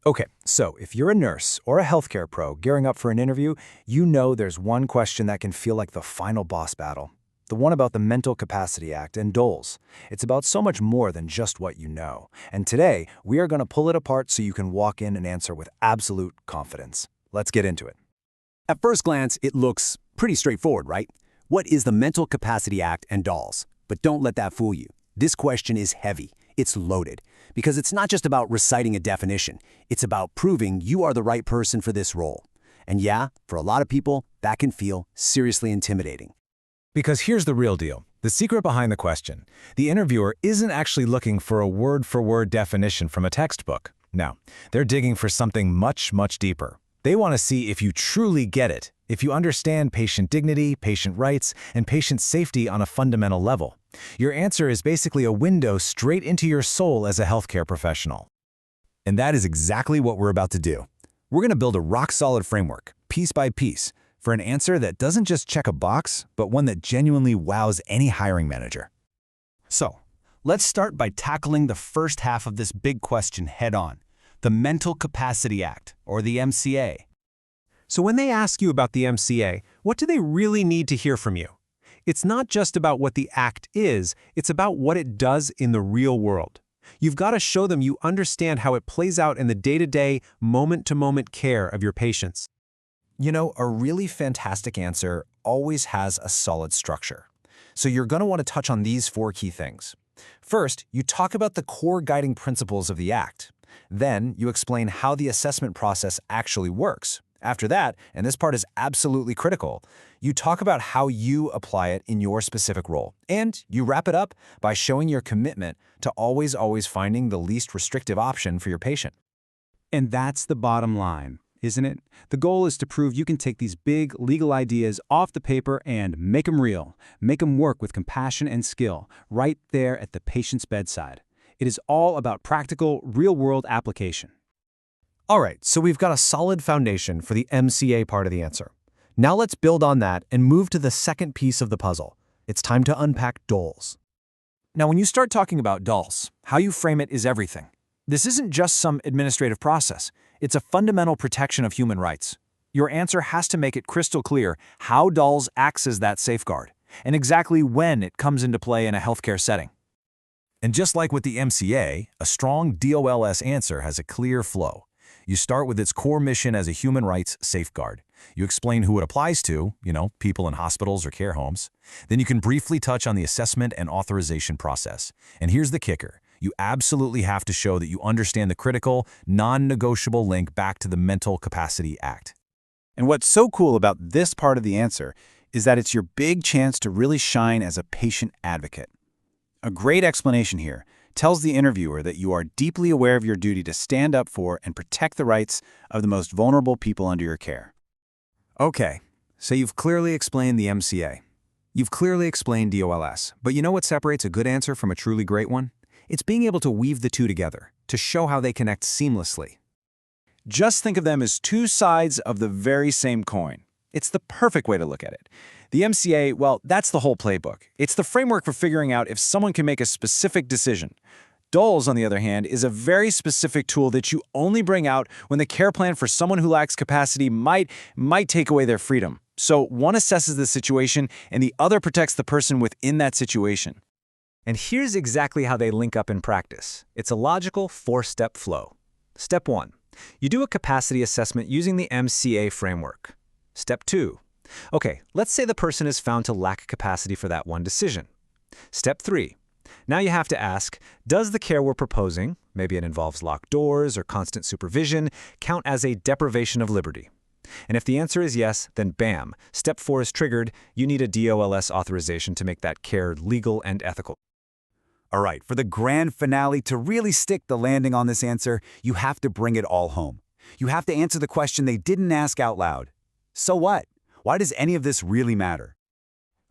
Okay, so if you're a nurse or a healthcare pro gearing up for an interview, you know there's one question that can feel like the final boss battle. The one about the Mental Capacity Act and DOLS. It's about so much more than just what you know. And today, we are going to pull it apart so you can walk in and answer with absolute confidence. Let's get into it. At first glance, it looks pretty straightforward, right? What is the Mental Capacity Act and DOLS? But don't let that fool you. This question is heavy. It's loaded. Because it's not just about reciting a definition. It's about proving you are the right person for this role. And yeah, for a lot of people, that can feel seriously intimidating. Because here's the real deal. The secret behind the question. The interviewer isn't actually looking for a word-for-word definition from a textbook. No, they're digging for something much, much deeper. They want to see if you truly get it, if you understand patient dignity, patient rights, and patient safety on a fundamental level. Your answer is basically a window straight into your soul as a healthcare professional. And that is exactly what we're about to do. We're going to build a rock-solid framework, piece by piece, for an answer that doesn't just check a box, but one that genuinely wows any hiring manager. So, let's start by tackling the first half of this big question head-on, the Mental Capacity Act, or the MCA. So when they ask you about the MCA, what do they really need to hear from you? It's not just about what the act is, it's about what it does in the real world. You've got to show them you understand how it plays out in the day-to-day, moment-to-moment care of your patients. You know, a really fantastic answer always has a solid structure. So you're going to want to touch on these 4 key things. First, you talk about the core guiding principles of the Act. Then, you explain how the assessment process actually works. After that, and this part is absolutely critical, you talk about how you apply it in your specific role. And you wrap it up by showing your commitment to always finding the least restrictive option for your patient. And that's the bottom line, isn't it? The goal is to prove you can take these big legal ideas off the paper and make them real. Make them work with compassion and skill, right there at the patient's bedside. It is all about practical, real-world application. All right, so we've got a solid foundation for the MCA part of the answer. Now let's build on that and move to the second piece of the puzzle. It's time to unpack DOLS. Now, when you start talking about DOLS, how you frame it is everything. This isn't just some administrative process. It's a fundamental protection of human rights. Your answer has to make it crystal clear how DOLS acts as that safeguard, and exactly when it comes into play in a healthcare setting. And just like with the MCA, a strong DOLS answer has a clear flow. You start with its core mission as a human rights safeguard. You explain who it applies to, people in hospitals or care homes. Then you can briefly touch on the assessment and authorization process. And here's the kicker. You absolutely have to show that you understand the critical, non-negotiable link back to the Mental Capacity Act. And what's so cool about this part of the answer is that it's your big chance to really shine as a patient advocate. A great explanation here tells the interviewer that you are deeply aware of your duty to stand up for and protect the rights of the most vulnerable people under your care. Okay, so you've clearly explained the MCA. You've clearly explained DOLS, but you know what separates a good answer from a truly great one? It's being able to weave the two together, to show how they connect seamlessly. Just think of them as 2 sides of the very same coin. It's the perfect way to look at it. The MCA, well, that's the whole playbook. It's the framework for figuring out if someone can make a specific decision. DOLS, on the other hand, is a very specific tool that you only bring out when the care plan for someone who lacks capacity might take away their freedom. So one assesses the situation and the other protects the person within that situation. And here's exactly how they link up in practice. It's a logical 4-step flow. Step 1. You do a capacity assessment using the MCA framework. Step 2. Okay, let's say the person is found to lack capacity for that one decision. Step 3. Now you have to ask, does the care we're proposing, maybe it involves locked doors or constant supervision, count as a deprivation of liberty? And if the answer is yes, then bam, Step 4 is triggered. You need a DOLS authorization to make that care legal and ethical. All right, for the grand finale, to really stick the landing on this answer, you have to bring it all home. You have to answer the question they didn't ask out loud. So what? Why does any of this really matter?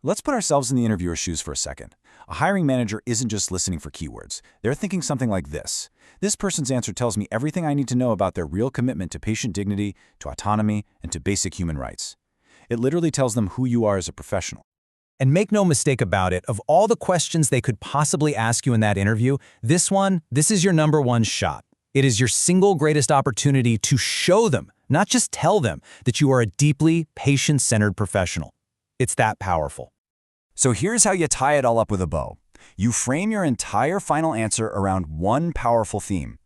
Let's put ourselves in the interviewer's shoes for a second. A hiring manager isn't just listening for keywords. They're thinking something like this. This person's answer tells me everything I need to know about their real commitment to patient dignity, to autonomy, and to basic human rights. It literally tells them who you are as a professional. And make no mistake about it, of all the questions they could possibly ask you in that interview, this is your #1 shot. It is your single greatest opportunity to show them, not just tell them, that you are a deeply patient-centered professional. It's that powerful. So here's how you tie it all up with a bow. You frame your entire final answer around one powerful theme.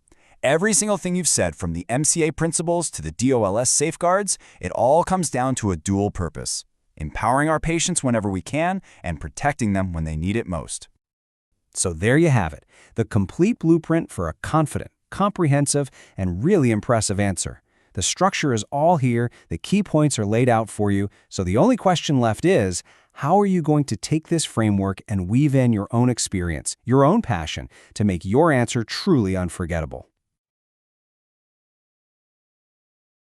Every single thing you've said, from the MCA principles to the DOLS safeguards, it all comes down to a dual purpose: empowering our patients whenever we can and protecting them when they need it most. So there you have it, the complete blueprint for a confident, comprehensive, and really impressive answer. The structure is all here, the key points are laid out for you, so the only question left is, how are you going to take this framework and weave in your own experience, your own passion, to make your answer truly unforgettable?